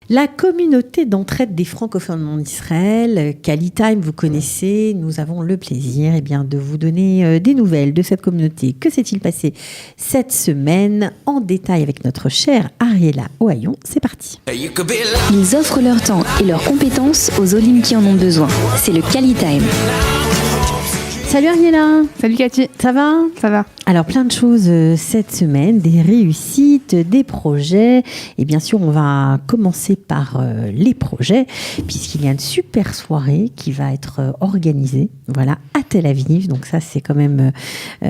La communauté d'entraide des francophones en Israël, Kalitime, vous connaissez, nous avons le plaisir de vous donner des nouvelles de cette communauté. Que s'est-il passé cette semaine en détail avec notre chère Ariella Ohayon? C'est parti. Ils offrent leur temps et leurs compétences aux Olim qui en ont besoin. C'est le Kalitime. Salut Ariella. Salut Cathy. Ça va? Ça va. Alors plein de choses cette semaine, des réussites, des projets. Et bien sûr, on va commencer par les projets, puisqu'il y a une super soirée qui va être organisée à Tel Aviv. Donc ça, c'est quand même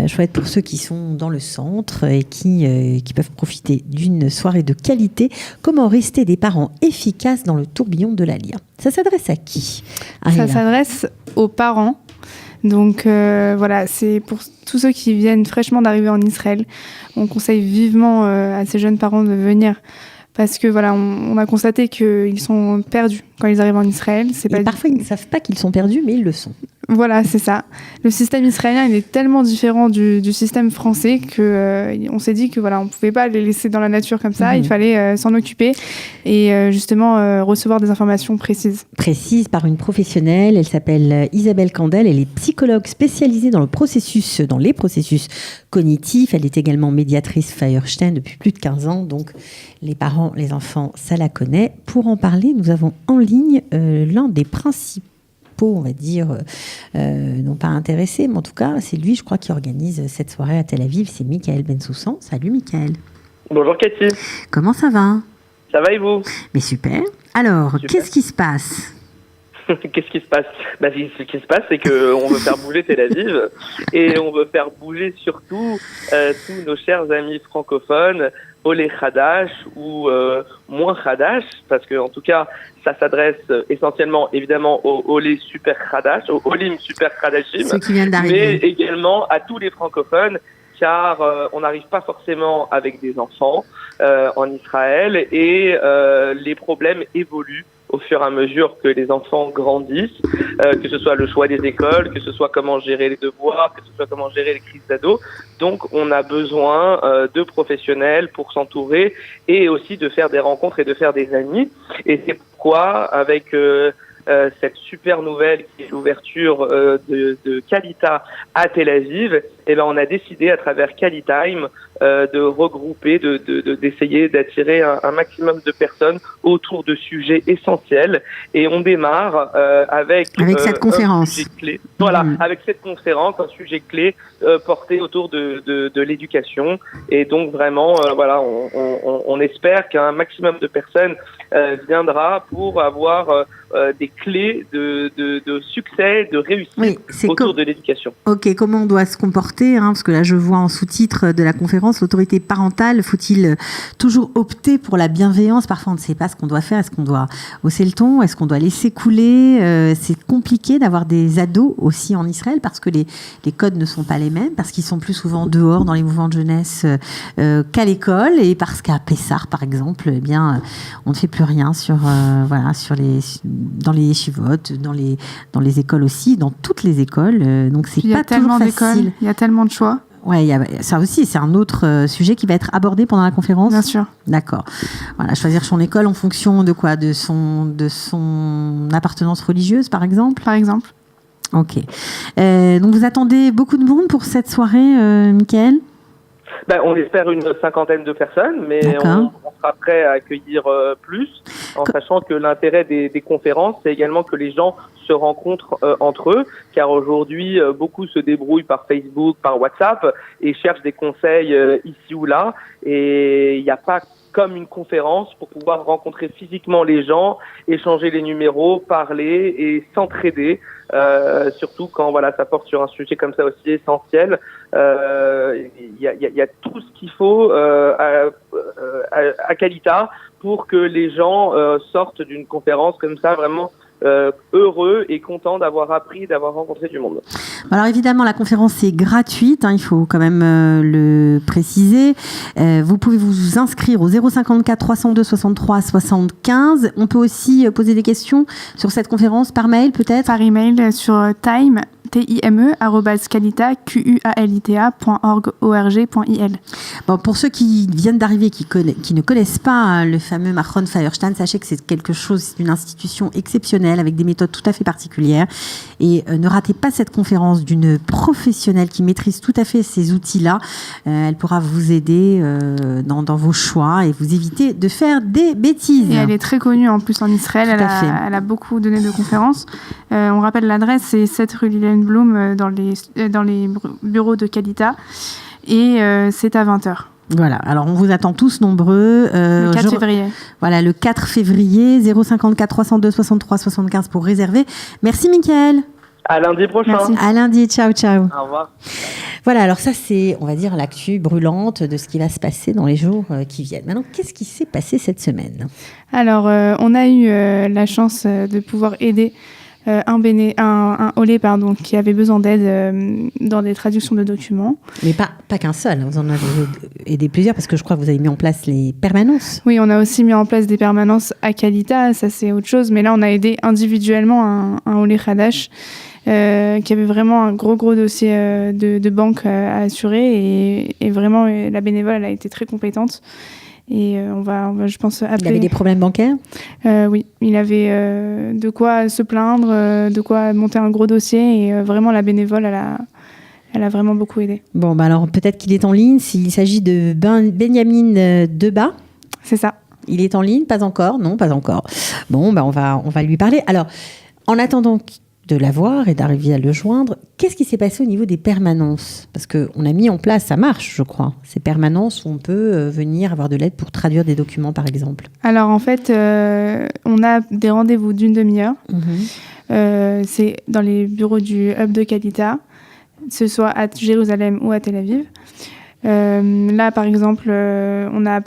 chouette pour ceux qui sont dans le centre et qui peuvent profiter d'une soirée de qualité. Comment rester des parents efficaces dans le tourbillon de la LIA? Ça s'adresse à qui, Ariella? Ça s'adresse aux parents. Donc c'est pour tous ceux qui viennent fraîchement d'arriver en Israël. On conseille vivement à ces jeunes parents de venir parce que on a constaté qu'ils sont perdus quand ils arrivent en Israël. Parfois, ils ne savent pas qu'ils sont perdus, mais ils le sont. Voilà, c'est ça. Le système israélien, il est tellement différent du système français qu'on s'est dit que on pouvait pas les laisser dans la nature comme ça. Il fallait s'en occuper et justement recevoir des informations précises. Précises par une professionnelle. Elle s'appelle Isabelle Candel. Elle est psychologue spécialisée dans les processus cognitifs. Elle est également médiatrice Feuerstein depuis plus de 15 ans. Donc, les parents, les enfants, ça la connaît. Pour en parler, nous avons en ligne l'un des principaux, on va dire, non pas intéressé, mais en tout cas, c'est lui, je crois, qui organise cette soirée à Tel Aviv. C'est Michael Bensoussan. Salut, Michael. Bonjour, Cathy. Comment ça va? Ça va et vous? Mais super. Alors, qu'est-ce qui se passe? Qu'est-ce qui se passe? Ce qui se passe, c'est qu'on veut faire bouger Tel Aviv et on veut faire bouger surtout tous nos chers amis francophones, Olé Khadash ou moins Khadash, parce que en tout cas, ça s'adresse essentiellement, évidemment, aux Olé Super Khadash, aux Olim Super Khadashim, ceux qui viennent d'arriver, mais également à tous les francophones, car on n'arrive pas forcément avec des enfants en Israël et les problèmes évoluent au fur et à mesure que les enfants grandissent, que ce soit le choix des écoles, que ce soit comment gérer les devoirs, que ce soit comment gérer les crises d'ados. Donc, on a besoin de professionnels pour s'entourer et aussi de faire des rencontres et de faire des amis. Et c'est pourquoi, avec cette super nouvelle qui est l'ouverture de Kalita à Tel Aviv, on a décidé à travers Kalitime de regrouper, d'essayer d'attirer un maximum de personnes autour de sujets essentiels. Et on démarre avec cette conférence. Un sujet clé. Avec cette conférence, un sujet clé porté autour de l'éducation. Et donc vraiment, on espère qu'un maximum de personnes viendra pour avoir des clés de succès, de réussite autour de l'éducation. Ok, comment on doit se comporter, parce que là je vois en sous-titre de la conférence, l'autorité parentale, faut-il toujours opter pour la bienveillance? Parfois on ne sait pas ce qu'on doit faire, est-ce qu'on doit hausser le ton, est-ce qu'on doit laisser couler? C'est compliqué d'avoir des ados aussi en Israël parce que les codes ne sont pas les mêmes, parce qu'ils sont plus souvent dehors dans les mouvements de jeunesse qu'à l'école, et parce qu'à Pessar par exemple, on ne fait plus rien dans les yeshivotes, dans les écoles aussi, dans toutes les écoles, donc c'est pas toujours facile. Il y a tellement de choix. Ouais, ça aussi, c'est un autre sujet qui va être abordé pendant la conférence. Bien sûr. D'accord. Choisir son école en fonction de quoi? De son appartenance religieuse, par exemple. Par exemple. Ok. Donc vous attendez beaucoup de monde pour cette soirée, Michael? On espère une 50aine de personnes, mais on sera prêt à accueillir plus, en sachant que l'intérêt des conférences, c'est également que les gens se rencontrent entre eux, car aujourd'hui, beaucoup se débrouillent par Facebook, par WhatsApp, et cherchent des conseils ici ou là, et il n'y a pas comme une conférence pour pouvoir rencontrer physiquement les gens, échanger les numéros, parler et s'entraider, surtout quand ça porte sur un sujet comme ça aussi essentiel. Il y a tout ce qu'il faut à Kalita pour que les gens sortent d'une conférence comme ça vraiment heureux et contents d'avoir appris, d'avoir rencontré du monde. Alors évidemment, la conférence est gratuite, il faut quand même le préciser. Vous pouvez vous inscrire au 054 302 63 75. On peut aussi poser des questions sur cette conférence par mail peut-être? Par email sur time, time@kalita.org.il. Bon, pour ceux qui viennent d'arriver, qui ne connaissent pas le fameux Machon Feuerstein, sachez que c'est une institution exceptionnelle avec des méthodes tout à fait particulières. Et ne ratez pas cette conférence d'une professionnelle qui maîtrise tout à fait ces outils-là. Elle pourra vous aider dans vos choix et vous éviter de faire des bêtises. Et elle est très connue en plus en Israël. Elle a beaucoup donné de conférences. On rappelle l'adresse, c'est 7 rue Lilienblum dans les bureaux de Kalita. Et c'est à 20h. Voilà, alors on vous attend tous nombreux. Le 4 février. Voilà, le 4 février, 054 302 63 75 pour réserver. Merci Mickaël. À lundi prochain. Merci. À lundi, ciao. Au revoir. Voilà, alors ça c'est, on va dire, l'actu brûlante de ce qui va se passer dans les jours qui viennent. Maintenant, qu'est-ce qui s'est passé cette semaine ? Alors, on a eu la chance de pouvoir aider un Olé qui avait besoin d'aide dans des traductions de documents. Mais pas qu'un seul, vous en avez aidé plusieurs parce que je crois que vous avez mis en place les permanences. Oui, on a aussi mis en place des permanences à Kalita, ça c'est autre chose, mais là on a aidé individuellement un Olé Hadash qui avait vraiment un gros dossier de banque à assurer et vraiment la bénévole elle a été très compétente. Et on va, je pense, appeler. Il avait des problèmes bancaires ? Oui, il avait de quoi se plaindre, de quoi monter un gros dossier. Et vraiment, la bénévole, elle a vraiment beaucoup aidé. Bon, alors peut-être qu'il est en ligne. S'il s'agit de Benjamin Debat. C'est ça. Il est en ligne ? Pas encore ? Non, pas encore. Bon, on va lui parler. Alors, en attendant de l'avoir et d'arriver à le joindre, qu'est-ce qui s'est passé au niveau des permanences ? Parce qu'on a mis en place, ça marche, je crois, ces permanences où on peut venir avoir de l'aide pour traduire des documents, par exemple. Alors, en fait, on a des rendez-vous d'une demi-heure. C'est dans les bureaux du Hub de Kalita, que ce soit à Jérusalem ou à Tel Aviv. Là, par exemple, on a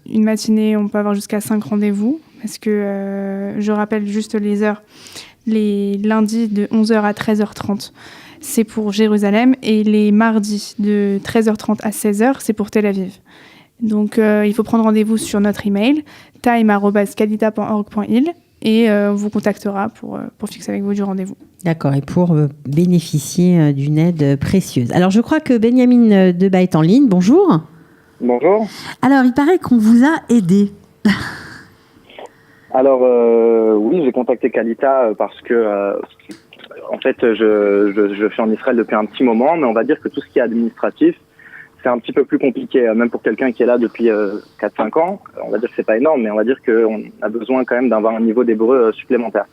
une matinée, on peut avoir jusqu'à 5 rendez-vous, parce que je rappelle juste les heures. Les lundis de 11h à 13h30, c'est pour Jérusalem. Et les mardis de 13h30 à 16h, c'est pour Tel Aviv. Donc, il faut prendre rendez-vous sur notre email, time@kalita.org.il, et on vous contactera pour fixer avec vous du rendez-vous. D'accord, et pour bénéficier d'une aide précieuse. Alors, je crois que Benjamin Debat est en ligne. Bonjour. Bonjour. Alors, il paraît qu'on vous a aidé. Alors oui, j'ai contacté Kalita parce que en fait je suis en Israël depuis un petit moment, mais on va dire que tout ce qui est administratif, c'est un petit peu plus compliqué, même pour quelqu'un qui est là depuis 4-5 ans. On va dire que c'est pas énorme, mais on va dire qu'on a besoin quand même d'avoir un niveau d'hébreu supplémentaire.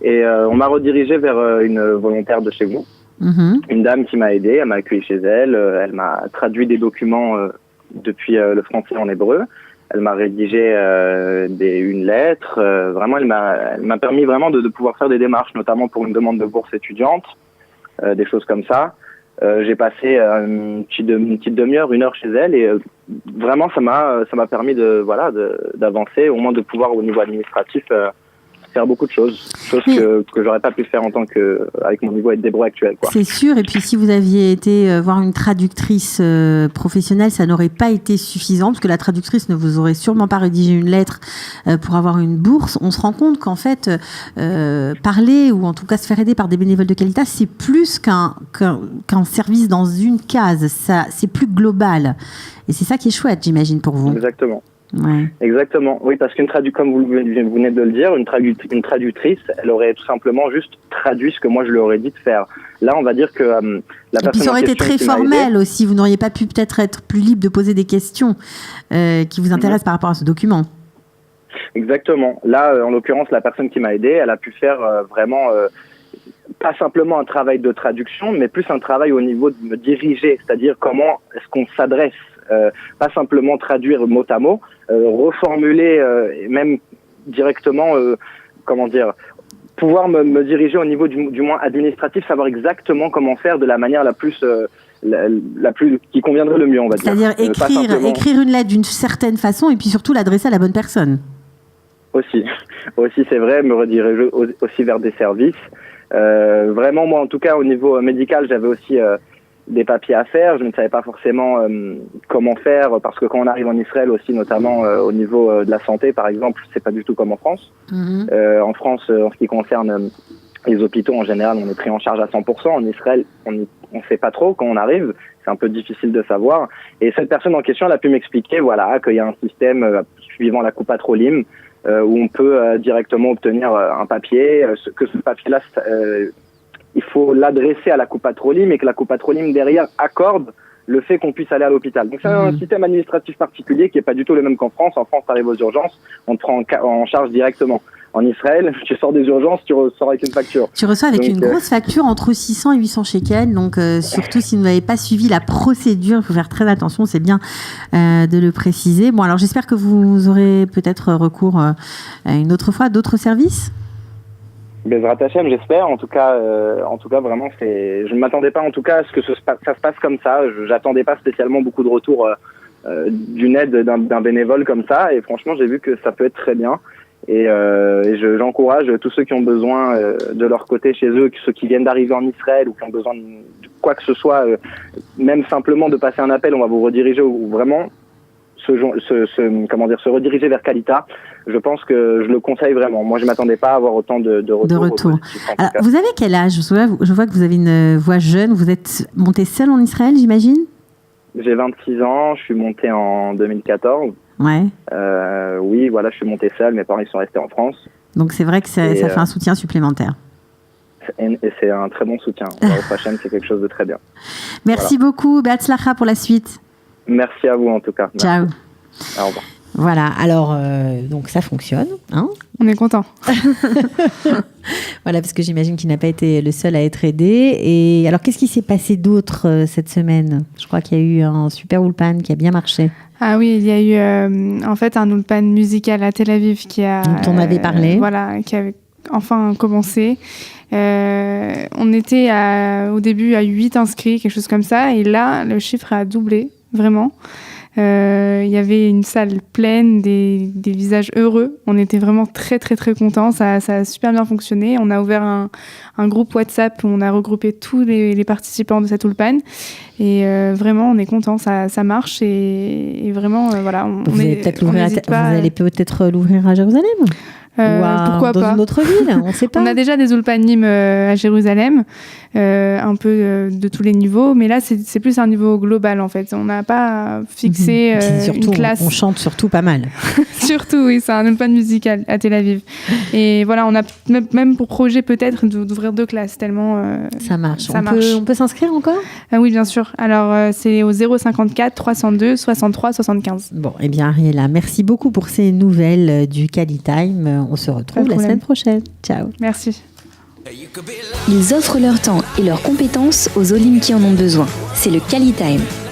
Et on m'a redirigé vers une volontaire de chez vous, une dame qui m'a aidé, elle m'a accueilli chez elle, elle m'a traduit des documents depuis le français en hébreu. Elle m'a rédigé une lettre. Vraiment, elle m'a permis vraiment de pouvoir faire des démarches, notamment pour une demande de bourse étudiante, des choses comme ça. J'ai passé une petite demi-heure, 1 heure chez elle, et vraiment, ça m'a permis d'avancer, au moins de pouvoir au niveau administratif faire beaucoup de choses que j'aurais pas pu faire en tant que avec mon niveau d'hébreu actuel, quoi. C'est sûr. Et puis si vous aviez été voir une traductrice professionnelle, ça n'aurait pas été suffisant parce que la traductrice ne vous aurait sûrement pas rédigé une lettre pour avoir une bourse. On se rend compte qu'en fait parler ou en tout cas se faire aider par des bénévoles de Kalita, c'est plus qu'un service dans une case. Ça, c'est plus global. Et c'est ça qui est chouette, j'imagine, pour vous. Exactement. Ouais. Exactement, oui, parce comme vous venez de le dire, une traductrice, elle aurait tout simplement juste traduit ce que moi je lui aurais dit de faire. Là, on va dire que la personne. Et puis ça aurait été très formel aussi. Vous n'auriez pas pu peut-être être plus libre de poser des questions qui vous intéressent par rapport à ce document. Exactement. Là, en l'occurrence, la personne qui m'a aidé, elle a pu faire vraiment pas simplement un travail de traduction, mais plus un travail au niveau de me diriger, c'est-à-dire comment est-ce qu'on s'adresse. Pas simplement traduire mot à mot, reformuler même directement, pouvoir me diriger au niveau du moins administratif, savoir exactement comment faire de la manière la plus qui conviendrait le mieux, on va dire. C'est-à-dire écrire une lettre d'une certaine façon et puis surtout l'adresser à la bonne personne. Aussi c'est vrai, me rediriger aussi vers des services. Vraiment, moi en tout cas au niveau médical, j'avais aussi des papiers à faire, je ne savais pas forcément comment faire, parce que quand on arrive en Israël aussi, notamment au niveau de la santé par exemple, c'est pas du tout comme en France. En France, en ce qui concerne Les hôpitaux, en général, on est pris en charge à 100%. En Israël, on sait pas trop quand on arrive. C'est un peu difficile de savoir. Et cette personne en question, elle a pu m'expliquer, voilà, qu'il y a un système suivant la Coupat Olim où on peut directement obtenir un papier. Que ce papier-là, il faut l'adresser à la Coupat Olim et que la Coupat Olim derrière accorde le fait qu'on puisse aller à l'hôpital. Donc c'est un système administratif particulier qui est pas du tout le même qu'en France. En France, tu arrives aux urgences, on te prend en charge directement. En Israël, tu sors des urgences, tu ressors avec une facture. Tu reçois avec une grosse facture entre 600 et 800 shekels. Donc, surtout si vous n'avez pas suivi la procédure, il faut faire très attention. C'est bien de le préciser. Bon, alors j'espère que vous aurez peut-être recours une autre fois à d'autres services. Bezrat Hashem, j'espère. En tout cas, vraiment, je ne m'attendais pas, en tout cas, à ce que ça se passe comme ça. J'attendais pas spécialement beaucoup de retours d'une aide d'un bénévole comme ça. Et franchement, j'ai vu que ça peut être très bien. Et j'encourage tous ceux qui ont besoin de leur côté chez eux, ceux qui viennent d'arriver en Israël ou qui ont besoin de quoi que ce soit, même simplement de passer un appel, on va vous rediriger ou vraiment se rediriger vers Kalita. Je pense que je le conseille vraiment. Moi, je m'attendais pas à avoir autant de retours. Alors, vous avez quel âge ? Je vois que vous avez une voix jeune. Vous êtes monté seul en Israël, j'imagine ? J'ai 26 ans. Je suis monté en 2014. Ouais. Oui, voilà, je suis monté seul. Mes parents, ils sont restés en France. Donc, c'est vrai que ça fait un soutien supplémentaire. Et c'est un très bon soutien. Au prochain, c'est quelque chose de très bien. Merci beaucoup, Beatzlacha, pour la suite. Merci à vous, en tout cas. Ciao. Au revoir. Voilà, alors, donc ça fonctionne. Hein, on est content. Voilà, parce que j'imagine qu'il n'a pas été le seul à être aidé. Et alors, qu'est-ce qui s'est passé d'autre cette semaine ? Je crois qu'il y a eu un super Ulpan qui a bien marché. Ah oui, il y a eu en fait un Ulpan musical à Tel Aviv qui a... dont on avait parlé. Voilà, qui avait enfin commencé. On était au début à 8 inscrits, quelque chose comme ça. Et là, le chiffre a doublé, vraiment. Il y avait une salle pleine, des visages heureux. On était vraiment très très très contents. Ça a super bien fonctionné. On a ouvert un groupe WhatsApp où on a regroupé tous les participants de cette Ulpan. Et vraiment, on est contents. Ça marche et vraiment, voilà. Vous allez peut-être l'ouvrir à Jérusalem ? Pourquoi dans pas une autre ville, on ne sait pas. On a déjà des ulpanim à Jérusalem, un peu de tous les niveaux, mais là c'est plus un niveau global en fait. On n'a pas fixé surtout, une classe. On chante surtout pas mal. Surtout, oui, c'est un ulpan musical à Tel Aviv. Et voilà, on a même pour projet peut-être d'ouvrir 2 classes tellement. Ça marche. marche. On peut s'inscrire encore ? Oui, bien sûr. Alors c'est au 054 302 63 75. Bon, eh bien Ariella, merci beaucoup pour ces nouvelles du Kali Time. On se retrouve la semaine prochaine. Ciao. Merci. Ils offrent leur temps et leurs compétences aux Olim qui en ont besoin. C'est le Kali Time.